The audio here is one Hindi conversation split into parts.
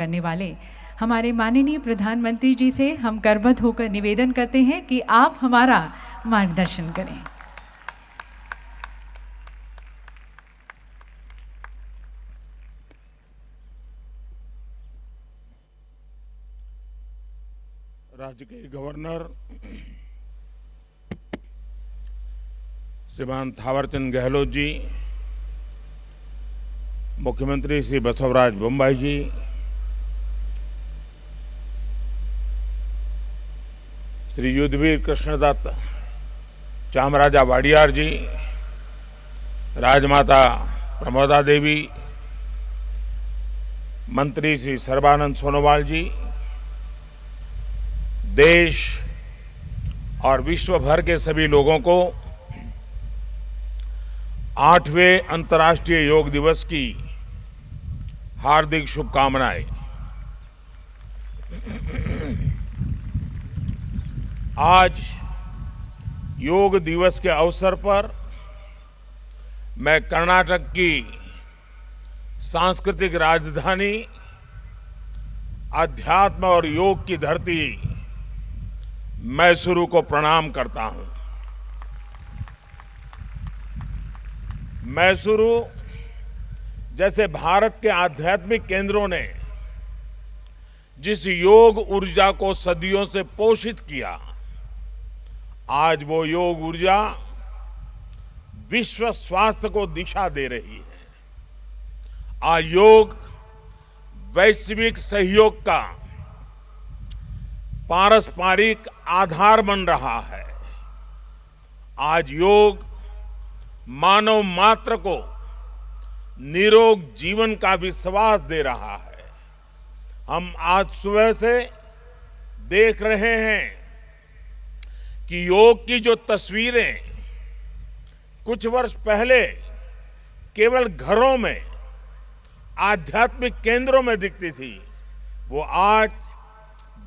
करने वाले हमारे माननीय प्रधानमंत्री जी से हम करबद्ध होकर निवेदन करते हैं कि आप हमारा मार्गदर्शन करें। राज्य के गवर्नर श्रीमान थावरचंद गहलोत जी, मुख्यमंत्री श्री बसवराज बोम्मई जी, श्री युद्धवीर कृष्णदत्त चामराजा वाडियार जी, राजमाता प्रमोदा देवी, मंत्री श्री सर्बानंद सोनोवाल जी, देश और विश्व भर के सभी लोगों को 8वें अंतर्राष्ट्रीय योग दिवस की हार्दिक शुभकामनाएं। आज योग दिवस के अवसर पर मैं कर्नाटक की सांस्कृतिक राजधानी, अध्यात्म और योग की धरती मैसूरू को प्रणाम करता हूं। मैसूरू जैसे भारत के आध्यात्मिक केंद्रों ने जिस योग ऊर्जा को सदियों से पोषित किया, आज वो योग ऊर्जा विश्व स्वास्थ्य को दिशा दे रही है। आज योग वैश्विक सहयोग का पारस्परिक आधार बन रहा है। आज योग मानव मात्र को निरोग जीवन का विश्वास दे रहा है। हम आज सुबह से देख रहे हैं कि योग की जो तस्वीरें कुछ वर्ष पहले केवल घरों में, आध्यात्मिक केंद्रों में दिखती थी, वो आज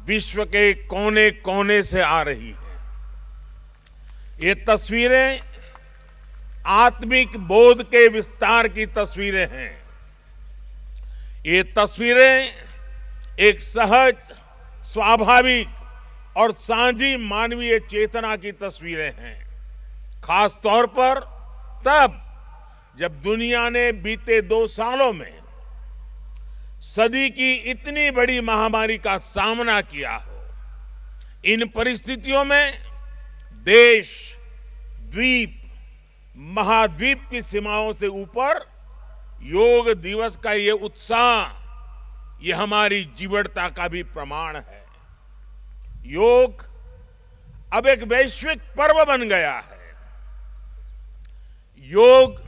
विश्व के कोने कोने से आ रही है। ये तस्वीरें आत्मिक बोध के विस्तार की तस्वीरें हैं। ये तस्वीरें एक सहज, स्वाभाविक और साझी मानवीय चेतना की तस्वीरें हैं। खास तौर पर तब जब दुनिया ने बीते 2 सालों में सदी की इतनी बड़ी महामारी का सामना किया हो। इन परिस्थितियों में देश, द्वीप, महाद्वीप की सीमाओं से ऊपर योग दिवस का ये उत्साह, ये हमारी जीवटता का भी प्रमाण है। योग अब एक वैश्विक पर्व बन गया है। योग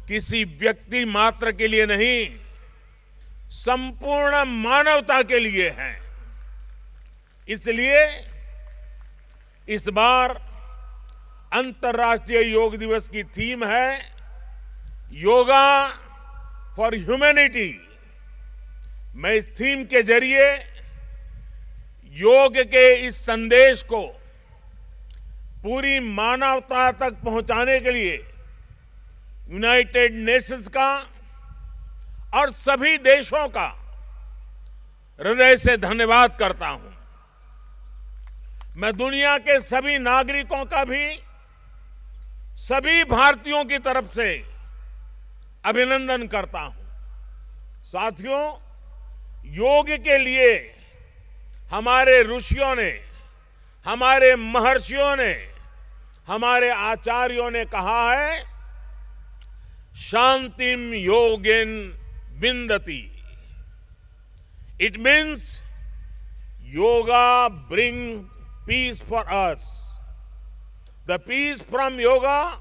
किसी व्यक्ति मात्र के लिए नहीं, संपूर्ण मानवता के लिए है। इसलिए इस बार अंतर्राष्ट्रीय योग दिवस की थीम है योगा फॉर ह्यूमैनिटी। मैं इस थीम के जरिए योग के इस संदेश को पूरी मानवता तक पहुंचाने के लिए यूनाइटेड नेशंस का और सभी देशों का हृदय से धन्यवाद करता हूं। मैं दुनिया के सभी नागरिकों का भी सभी भारतीयों की तरफ से अभिनंदन करता हूं। साथियों, योग के लिए हमारे ऋषियों ने, हमारे महर्षियों ने, हमारे आचार्यों ने कहा है, शांतिम योगेन विंदति। It means yoga brings peace for us. The peace from yoga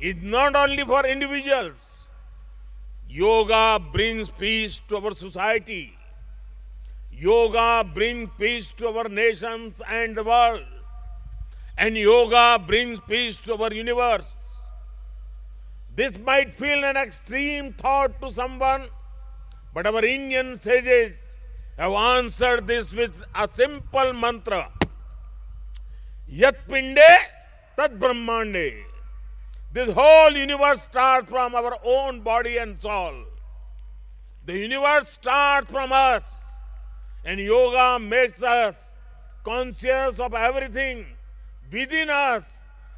is not only for individuals. Yoga brings peace to our society. Yoga brings peace to our nations and the world. And yoga brings peace to our universe. This might feel an extreme thought to someone, but our Indian sages have answered this with a simple mantra. Yat pinde tad brahmande. This whole universe starts from our own body and soul. The universe starts from us, and yoga makes us conscious of everything within us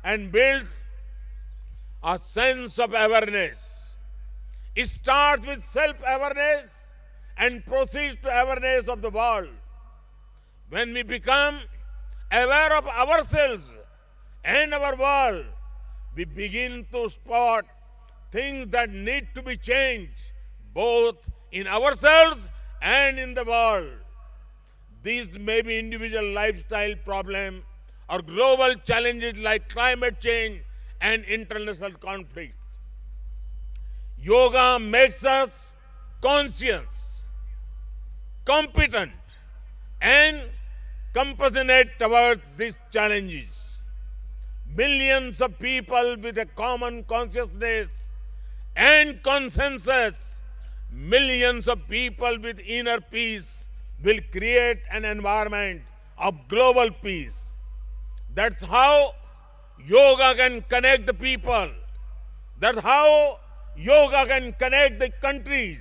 and builds a sense of awareness. It starts with self-awareness and proceeds to awareness of the world. When we become aware of ourselves and our world, we begin to spot things that need to be changed, both in ourselves and in the world. These may be individual lifestyle problems or global challenges like climate change and international conflicts. Yoga makes us conscious, competent, and compassionate towards these challenges. Millions of people with a common consciousness and consensus, millions of people with inner peace will create an environment of global peace. That's how yoga can connect the people. That's how yoga can connect the countries.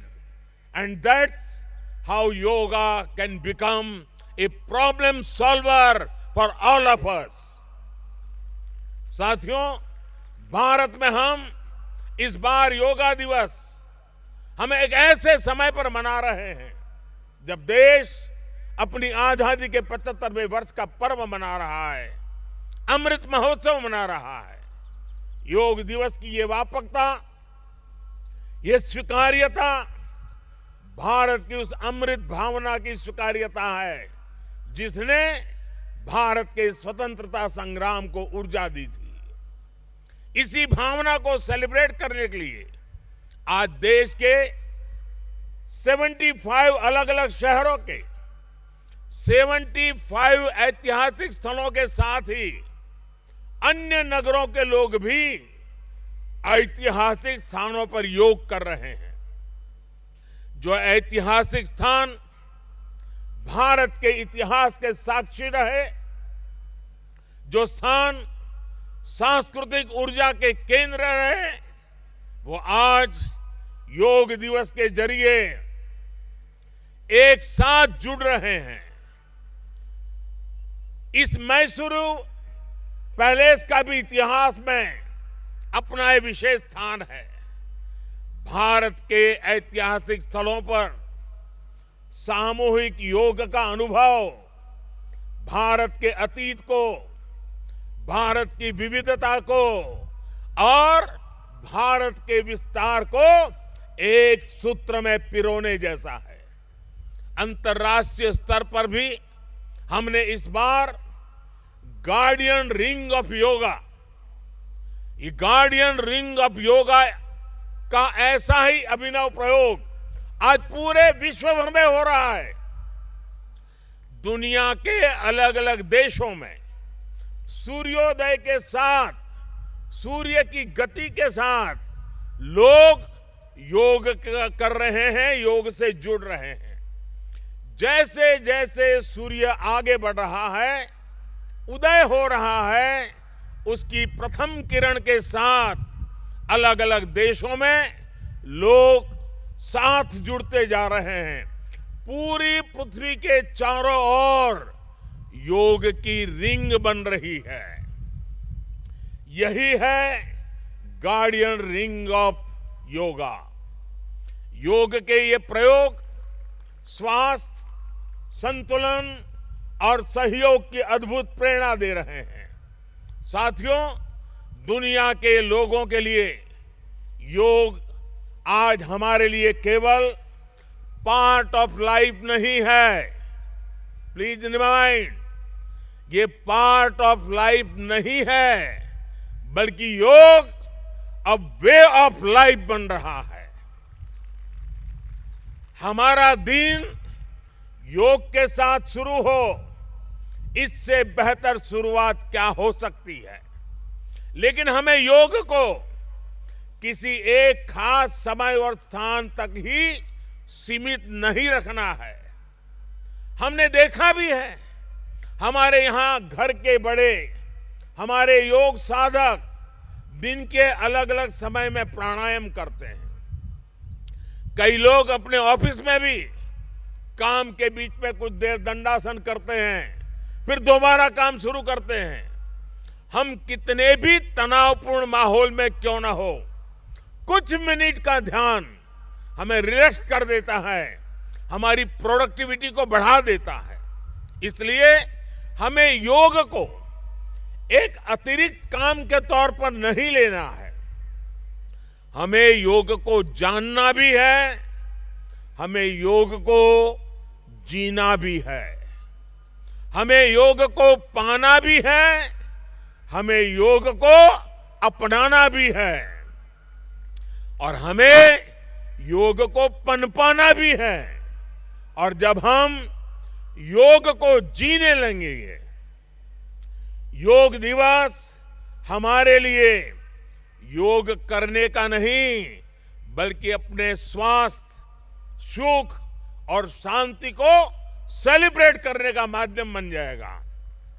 And that's how yoga can become a problem solver for all of us. साथियों, भारत में हम इस बार योगा दिवस हम एक ऐसे समय पर मना रहे हैं जब देश अपनी आजादी के 75वें वर्ष का पर्व मना रहा है, अमृत महोत्सव मना रहा है। योग दिवस की ये व्यापकता, ये स्वीकार्यता भारत की उस अमृत भावना की स्वीकार्यता है जिसने भारत के स्वतंत्रता संग्राम को ऊर्जा दी थी। इसी भावना को सेलिब्रेट करने के लिए आज देश के 75 अलग अलग शहरों के 75 ऐतिहासिक स्थलों के साथ ही अन्य नगरों के लोग भी ऐतिहासिक स्थानों पर योग कर रहे हैं। जो ऐतिहासिक स्थान भारत के इतिहास के साक्षी रहे, जो स्थान सांस्कृतिक ऊर्जा के केंद्र रहे, वो आज योग दिवस के जरिए एक साथ जुड़ रहे हैं। इस मैसूरू पैलेस का भी इतिहास में अपना एक विशेष स्थान है। भारत के ऐतिहासिक स्थलों पर सामूहिक योग का अनुभव भारत के अतीत को, भारत की विविधता को और भारत के विस्तार को एक सूत्र में पिरोने जैसा है। अंतर्राष्ट्रीय स्तर पर भी हमने इस बार गार्डियन रिंग ऑफ योगा, ये गार्डियन रिंग ऑफ योगा का ऐसा ही अभिनव प्रयोग आज पूरे विश्व भर में हो रहा है। दुनिया के अलग अलग देशों में सूर्योदय के साथ, सूर्य की गति के साथ लोग योग कर रहे हैं, योग से जुड़ रहे हैं। जैसे जैसे सूर्य आगे बढ़ रहा है, उदय हो रहा है, उसकी प्रथम किरण के साथ अलग अलग देशों में लोग साथ जुड़ते जा रहे हैं। पूरी पृथ्वी के चारों ओर योग की रिंग बन रही है। यही है गार्डियन रिंग ऑफ योगा। योग के ये प्रयोग स्वास्थ्य, संतुलन और सहयोग की अद्भुत प्रेरणा दे रहे हैं। साथियों, दुनिया के लोगों के लिए योग आज हमारे लिए केवल पार्ट ऑफ लाइफ नहीं है। प्लीज रिमाइंड, ये पार्ट ऑफ लाइफ नहीं है, बल्कि योग अब वे ऑफ लाइफ बन रहा है। हमारा दिन योग के साथ शुरू हो, इससे बेहतर शुरुआत क्या हो सकती है। लेकिन हमें योग को किसी एक खास समय और स्थान तक ही सीमित नहीं रखना है। हमने देखा भी है, हमारे यहां घर के बड़े, हमारे योग साधक दिन के अलग अलग समय में प्राणायाम करते हैं। कई लोग अपने ऑफिस में भी काम के बीच में कुछ देर दंडासन करते हैं, फिर दोबारा काम शुरू करते हैं। हम कितने भी तनावपूर्ण माहौल में क्यों ना हो, कुछ मिनट का ध्यान हमें रिलैक्स कर देता है, हमारी प्रोडक्टिविटी को बढ़ा देता है। इसलिए हमें योग को एक अतिरिक्त काम के तौर पर नहीं लेना है, हमें योग को जानना भी है, हमें योग को जीना भी है, हमें योग को पाना भी है, हमें योग को अपनाना भी है और हमें योग को पनपाना भी है। और जब हम योग को जीने लगेंगे, योग दिवस हमारे लिए योग करने का नहीं बल्कि अपने स्वास्थ्य, सुख और शांति को सेलिब्रेट करने का माध्यम बन जाएगा।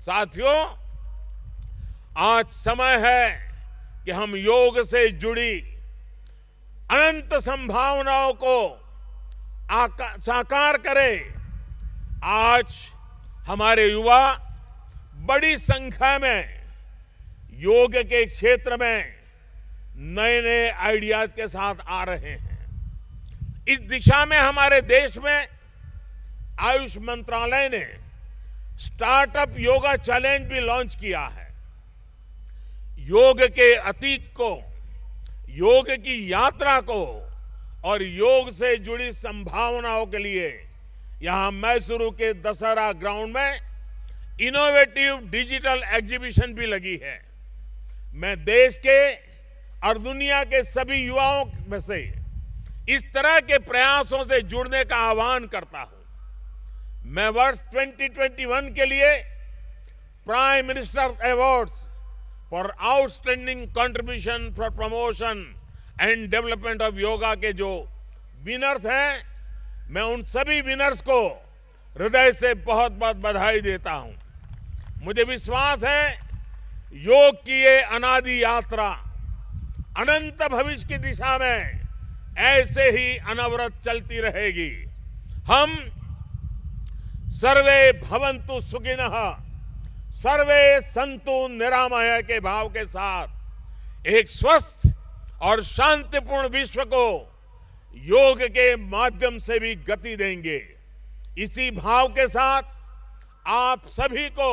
साथियों, आज समय है कि हम योग से जुड़ी अनंत संभावनाओं को साकार करें। आज हमारे युवा बड़ी संख्या में योग के क्षेत्र में नए नए आइडियाज के साथ आ रहे हैं। इस दिशा में हमारे देश में आयुष मंत्रालय ने स्टार्टअप योगा चैलेंज भी लॉन्च किया है। योग के अतीत को, योग की यात्रा को और योग से जुड़ी संभावनाओं के लिए यहां मैसूरू के दशहरा ग्राउंड में इनोवेटिव डिजिटल एग्जीबिशन भी लगी है। मैं देश के और दुनिया के सभी युवाओं में से इस तरह के प्रयासों से जुड़ने का आह्वान करता हूं। मैं वर्ष 2021 के लिए prime minister awards for outstanding contribution for promotion and development of yoga के जो विनर्स हैं, मैं उन सभी विनर्स को हृदय से बहुत बहुत बधाई देता हूं। मुझे विश्वास है योग की ये अनादि यात्रा अनंत भविष्य की दिशा में ऐसे ही अनवरत चलती रहेगी। हम सर्वे भवन्तु सुखिनः, सर्वे सन्तु निरामय के भाव के साथ एक स्वस्थ और शांतिपूर्ण विश्व को योग के माध्यम से भी गति देंगे। इसी भाव के साथ आप सभी को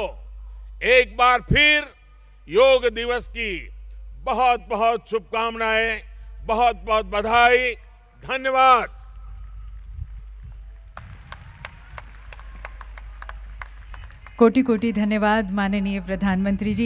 एक बार फिर योग दिवस की बहुत बहुत शुभकामनाएं, बहुत बहुत बधाई। धन्यवाद। कोटि कोटि धन्यवाद माननीय प्रधानमंत्री जी।